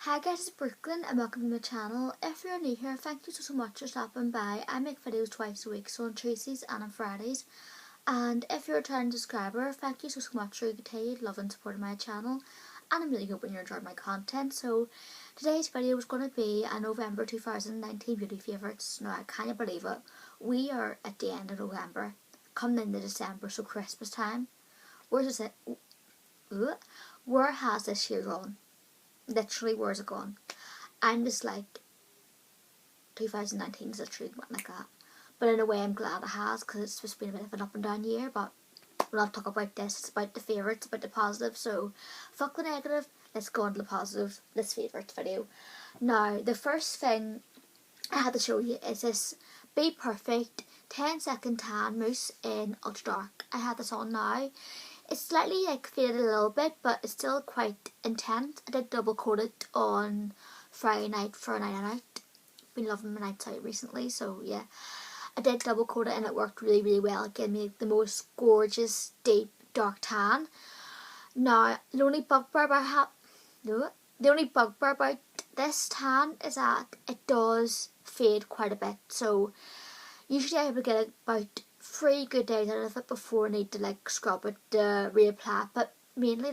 Hi guys, it's Brookelynne and welcome to my channel. If you're new here, thank you so much for stopping by. I make videos twice a week, so on Tuesdays and on Fridays. And if you're a returning subscriber, thank you so much for your continued love and support of my channel. And I'm really hoping you're enjoying my content. So today's video is going to be a November 2019 beauty favourites. Now I can't believe it. We are at the end of November, coming into December, so Christmas time. Where has this year gone? Literally, where's it gone? I'm just like, 2019 is literally went like that. But in a way, I'm glad it has, because it's just been a bit of an up and down year. But we'll not talk about this. It's about the favourites, about the positive. So, fuck the negative. Let's go on to the positive. This favourites video. Now, the first thing I had to show you is this bPerfect 10-second tan mousse in ultra dark. I have this on now. It's slightly faded a little bit, but it's still quite intense. I did double coat it on Friday night for a night out. Been loving my nights out recently, so yeah. I did double coat it and it worked really well. It gave me the most gorgeous, deep, dark tan. Now, the only bugbear about this tan is that it does fade quite a bit. So usually I would get about 3 good days out of it before I need to scrub it to reapply, but mainly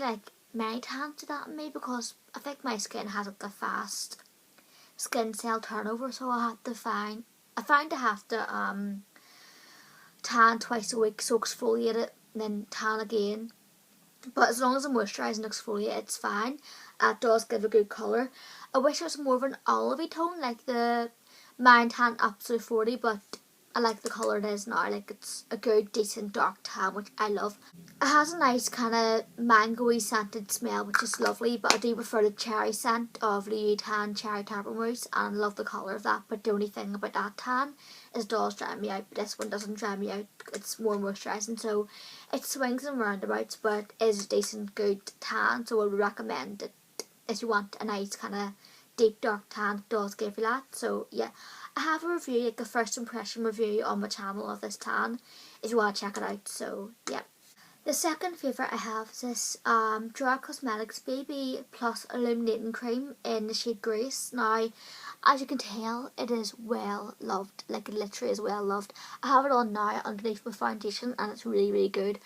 MineTan do that on me because I think my skin has a fast skin cell turnover, so I find I have to tan twice a week, so exfoliate it and then tan again. But as long as I moisturise and exfoliate, it's fine. It does give a good colour. I wish it was more of an olivey tone like the MineTan Absolute 40, but I like the colour it is now. It's a good, decent dark tan, which I love. It has a nice kind of mango-y scented smell, which is lovely, but I do prefer the cherry scent of the Tan Cherry Tartar Mousse, and I love the colour of that. But the only thing about that tan is it does dry me out, but this one doesn't dry me out. It's more moisturising, so it swings and roundabouts, but is a decent, good tan, so I would recommend it if you want a nice kind of deep dark tan. It does give you that, so yeah. I have a review, a first impression review on my channel of this tan if you want to check it out, so yeah. The second favourite I have is this Gerard Cosmetics BB Plus Illuminating Cream in the shade Grace. Now, as you can tell, it is well loved, it literally is well loved. I have it on now underneath my foundation and it's really good.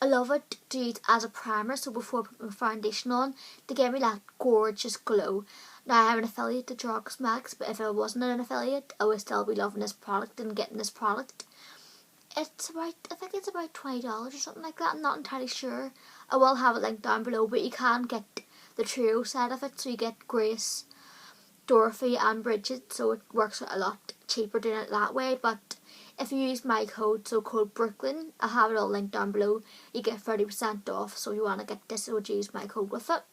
I love it to use as a primer, so before I put my foundation on, to give me that gorgeous glow. Now I have an affiliate to Gerard Cosmetics, but if I wasn't an affiliate, I would still be loving this product and getting this product. It's about, I think it's about $20 or something like that, I'm not entirely sure. I will have it linked down below, but you can get the trio side of it, so you get Grace, Dorothy and Bridget, so it works a lot cheaper doing it that way. But if you use my code, so code Brookelynne, I'll have it all linked down below, you get 30% off, so if you want to get this, I would use my code with it.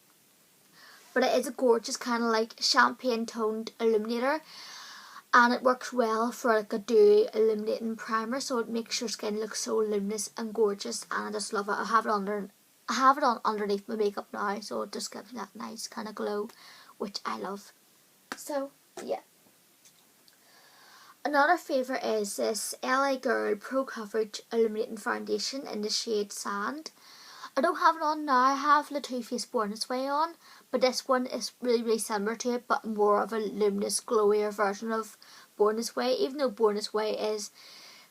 But it is a gorgeous kind of champagne toned illuminator, and it works well for a dewy illuminating primer, so it makes your skin look so luminous and gorgeous, and I just love it. I have it on underneath my makeup now, so it just gives me that nice kind of glow, which I love. So yeah. Another favourite is this LA Girl Pro Coverage Illuminating Foundation in the shade Sand. I don't have it on now, I have the Too Faced Born This Way on, but this one is really similar to it, but more of a luminous, glowier version of Born This Way, even though Born This Way is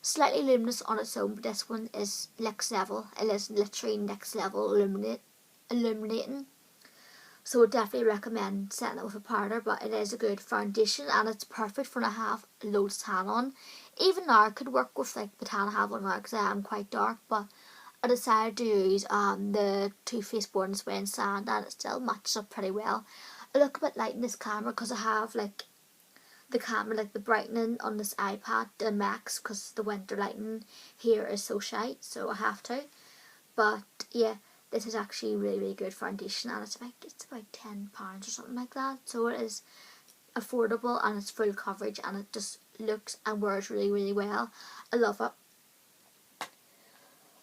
slightly luminous on its own, but this one is next level. It is literally next level illuminating. So I definitely recommend setting it with a powder, but it is a good foundation and it's perfect for when I have loads of tan on. Even now I could work with the tan I have on now because I am quite dark, but I decided to use the Too Faced Born This Way in Sand, and it still matches up pretty well. I look a bit light in this camera because I have the camera, the brightening on this iPad to max because the winter lighting here is so shite, so I have to. But yeah, this is actually really good foundation, and it's about £10 or something like that, so it is affordable and it's full coverage and it just looks and wears really well. I love it.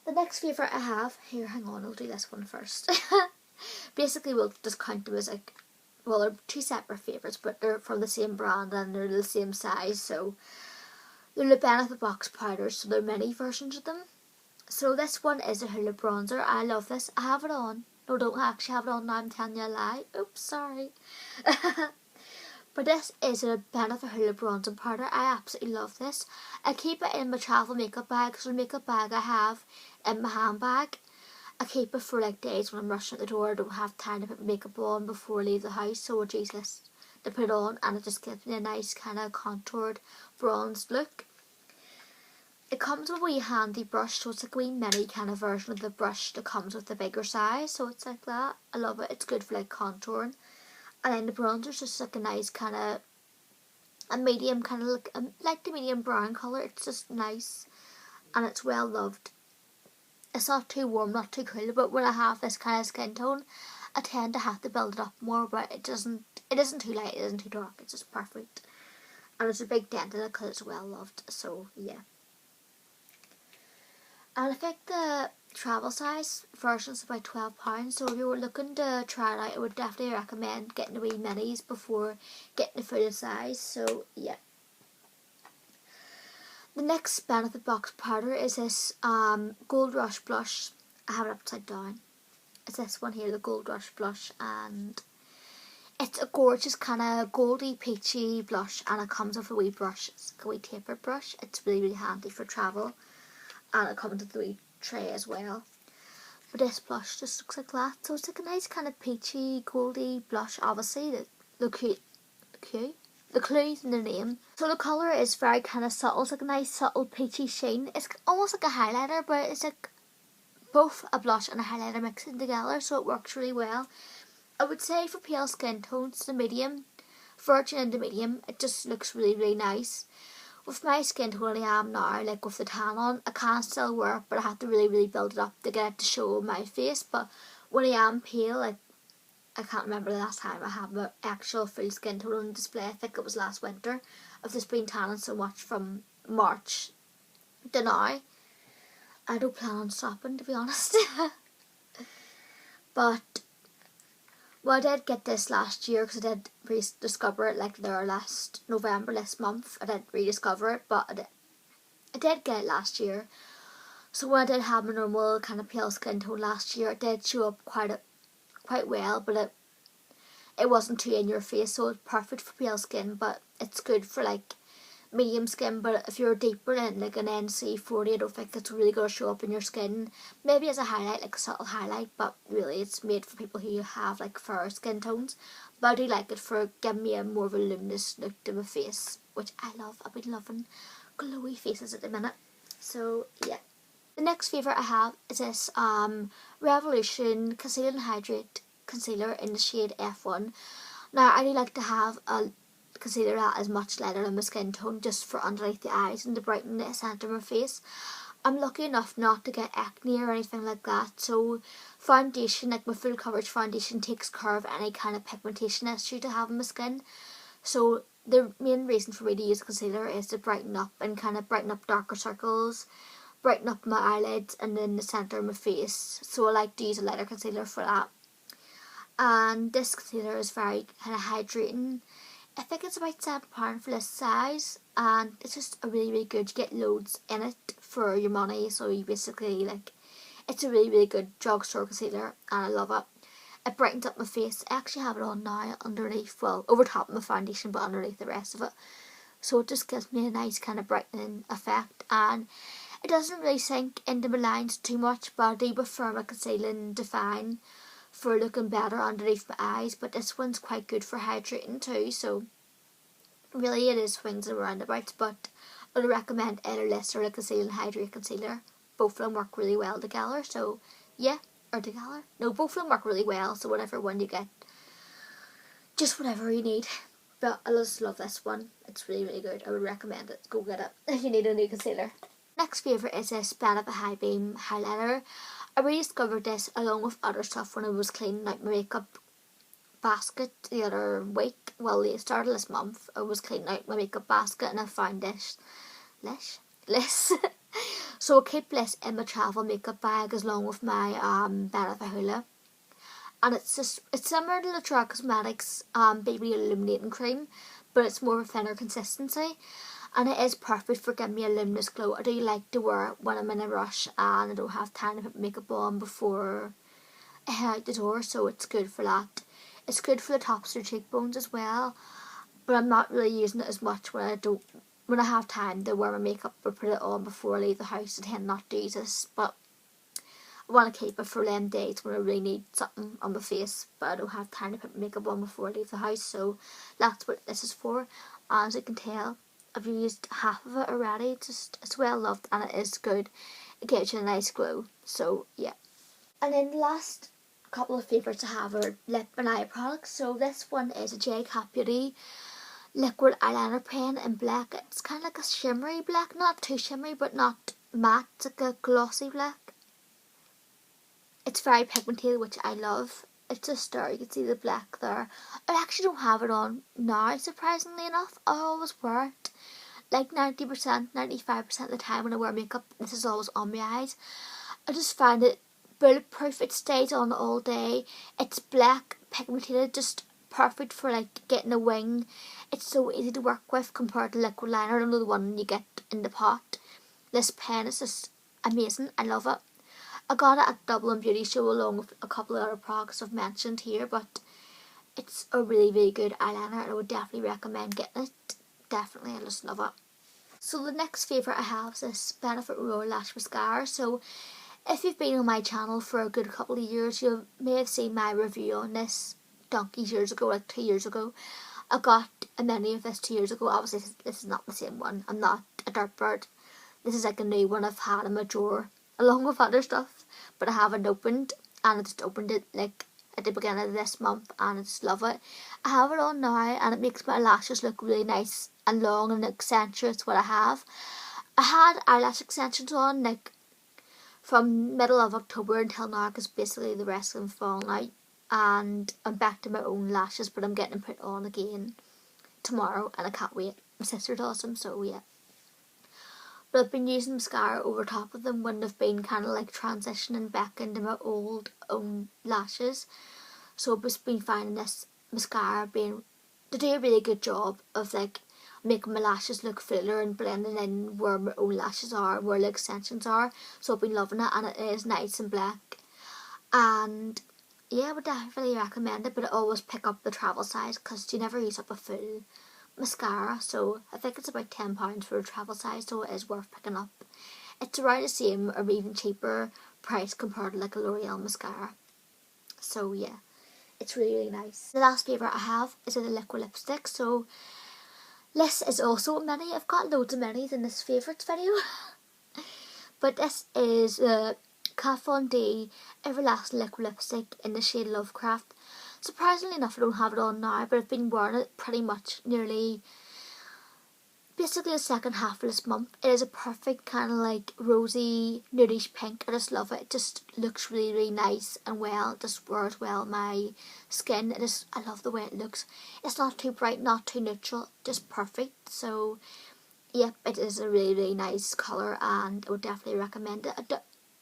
The next favourite I have, here, hang on, I'll do this one first. Basically, we'll just count them as well, they're two separate favourites, but they're from the same brand and they're the same size, so they're the Benefit Box powders, so there are many versions of them. So this one is a Hoola bronzer. I love this. I have it on No, don't actually have it on now, I'm telling you a lie. Oops, sorry. But this is a Benefit Hoola bronzing powder. I absolutely love this. I keep it in my travel makeup bag, so the makeup bag I have in my handbag. I keep it for like days when I'm rushing at the door. I don't have time to put makeup on before I leave the house, so it's useless to put it on, and it just gives me a nice kind of contoured bronzed look. It comes with a wee handy brush, so it's like a wee mini kind of version of the brush that comes with the bigger size, so it's like that. I love it. It's good for like contouring. And then the bronzer's just like a nice kind of a medium kind of like the medium brown colour. It's just nice and it's well loved. It's not too warm, not too cool, but when I have this kind of skin tone, I tend to have to build it up more, but it isn't too light, it isn't too dark, it's just perfect. And it's a big dent in it because it's well loved, so yeah. And I think the travel size version is about £12, so if you were looking to try it out, I would definitely recommend getting the wee minis before getting the full size, so yeah. The next Benefit box powder is this Gold Rush blush. I have it upside down. It's this one here, the Gold Rush blush, and it's a gorgeous kind of goldy peachy blush, and it comes with a wee brush. It's like a wee tapered brush. It's really, really handy for travel, and it comes with a wee tray as well. But this blush just looks like that, so it's like a nice kind of peachy, goldy blush. Obviously, the clue's in the name. So the colour is very kind of subtle. It's like a nice subtle peachy sheen. It's almost like a highlighter, but it's like both a blush and a highlighter mixing together, so it works really well. I would say for pale skin tones, the medium, virgin and the medium, it just looks really, really nice. With my skin tone I am now, like with the tan on, I can still wear it, but I have to really, really build it up to get it to show my face. But when I am pale, like, I can't remember the last time I had my actual full skin tone on display. I think it was last winter. I've just been tanning so much from March to now. I don't plan on stopping, to be honest. But, well, I did get this last year because I did rediscover it like there last November, this month. I did rediscover it, but I did get it last year. So when I did have my normal kind of pale skin tone last year, it did show up quite well, but it wasn't too in your face, so it's perfect for pale skin, but it's good for like medium skin. But if you're deeper in like an NC40, I don't think it's really going to show up in your skin. Maybe as a highlight, like a subtle highlight, but really it's made for people who have like fairer skin tones. But I do like it for giving me a more of a luminous look to my face, which I love. I've been loving glowy faces at the minute, so yeah. The next favourite I have is this Revolution Conceal and Hydrate concealer in the shade F1. Now, I do like to have a concealer that is much lighter than my skin tone, just for underneath the eyes and to brighten the centre of my face. I'm lucky enough not to get acne or anything like that, so foundation, like my full coverage foundation, takes care of any kind of pigmentation issue to have on my skin. So the main reason for me to use concealer is to brighten up and kind of brighten up darker circles, brighten up my eyelids and then the centre of my face. So I like to use a lighter concealer for that. And this concealer is very kind of hydrating. I think it's about £7 for this size, and it's just a really, really good. You get loads in it for your money, so you basically like, it's a really, really good drugstore concealer, and I love it. It brightens up my face. I actually have it on now underneath, well, over top of my foundation, but underneath the rest of it. So it just gives me a nice kind of brightening effect, and it doesn't really sink into my lines too much, but I do prefer my concealing define for looking better underneath my eyes. But this one's quite good for hydrating too, so really it is swings and roundabouts, but I would recommend either this or the Conceal and Hydrate concealer. Both of them work really well together, so yeah, or together? No, both of them work really well, so whatever one you get, just whatever you need. But I just love this one. It's really, really good. I would recommend it. Go get it if you need a new concealer. Next favourite is this Benefit High Beam Highlighter. I rediscovered this along with other stuff when I was cleaning out my makeup basket the other week. Well, the start of this month, I was cleaning out my makeup basket and I found this. So I keep this in my travel makeup bag along with my Benefit Hoola. And it's similar to L'Oreal Cosmetics Baby Illuminating Cream, but it's more of a thinner consistency. And it is perfect for giving me a luminous glow. I do like to wear it when I'm in a rush and I don't have time to put makeup on before out the door, so it's good for that. It's good for the tops of your cheekbones as well, but I'm not really using it as much when I have time to wear my makeup or put it on before I leave the house. I tend not to use this, but I want to keep it for them days when I really need something on my face, but I don't have time to put makeup on before I leave the house, so that's what this is for. As you can tell, I've used half of it already. It's well loved and it is good. It gives you a nice glow, so yeah. And then the last couple of favourites I have are lip and eye products. So this one is a JCat Beauty liquid eyeliner pen in black. It's kind of like a shimmery black, not too shimmery but not matte, it's like a glossy black. It's very pigmented, which I love. It's just there, you can see the black there. I actually don't have it on now, surprisingly enough. I always wear it like 90%, 95% of the time when I wear makeup. This is always on my eyes. I just find it bulletproof. It stays on all day. It's black, pigmented, just perfect for like getting a wing. It's so easy to work with compared to liquid liner. I don't know, the one you get in the pot. This pen is just amazing. I love it. I got it at Dublin Beauty Show along with a couple of other products I've mentioned here, but it's a really, really good eyeliner and I would definitely recommend getting it. Definitely, I just love it. So the next favourite I have is this Benefit Royal Lash Mascara. So if you've been on my channel for a good couple of years, you may have seen my review on this donkeys years ago, like 2 years ago. I got a mini of this 2 years ago. Obviously this is not the same one. I'm not a dirt bird. This is like a new one I've had in my drawer along with other stuff, but I haven't opened, and I just opened it like at the beginning of this month and I just love it. I have it on now and it makes my lashes look really nice and long and accentuates what I have. I had eyelash extensions on like from middle of October until now because basically the rest of them fallen out, and I'm back to my own lashes, but I'm getting them put on again tomorrow and I can't wait. My sister does them, so yeah. But I've been using mascara over top of them when they've been kind of like transitioning back into my old own lashes. So I've just been finding this mascara to do a really good job of like making my lashes look fuller and blending in where my own lashes are, where the extensions are. So I've been loving it and it is nice and black. And yeah, I would definitely recommend it, but I always pick up the travel size because you never use up a full mascara, so I think it's about £10 for a travel size, so it is worth picking up. It's around the same or even cheaper price compared to like a L'Oreal mascara. So yeah, it's really, really nice. The last favourite I have is a liquid lipstick. So this is also a mini. I've got loads of minis in this favourites video. But this is the Kat Von D Everlasting Liquid Lipstick in the shade Lovecraft. Surprisingly enough, I don't have it on now, but I've been wearing it pretty much basically the second half of this month. It is a perfect kind of like rosy, nudish pink. I just love it. It just looks really, really nice and well. It just wears well on my skin. I love the way it looks. It's not too bright, not too neutral, just perfect. So, yep, it is a really, really nice colour and I would definitely recommend it.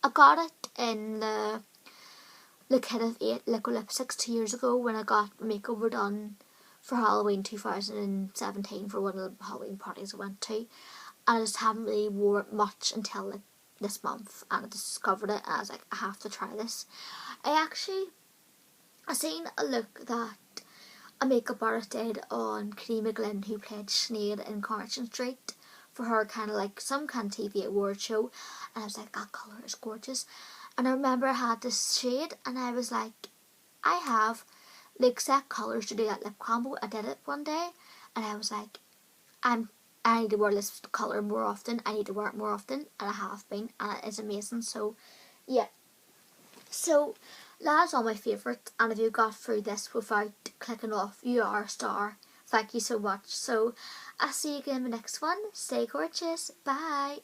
I got it in the kit of 8 liquid lipsticks 2 years ago when I got a makeover done for Halloween 2017 for one of the Halloween parties I went to, and I just haven't really wore it much until like this month, and I discovered it and I was like, I have to try this. I seen a look that a makeup artist did on Katie McGlynn, who played Sinead in Coronation Street, for her kind of like some kind of TV award show, and I was like, that colour is gorgeous. And I remember I had this shade and I was like, I have the exact colours to do that lip combo. I did it one day and I was like, I need to wear this colour more often. I need to wear it more often, and I have been, and it is amazing. So yeah. So that's all my favourites, and if you got through this without clicking off, you are a star. Thank you so much. So I'll see you again in the next one. Stay gorgeous. Bye.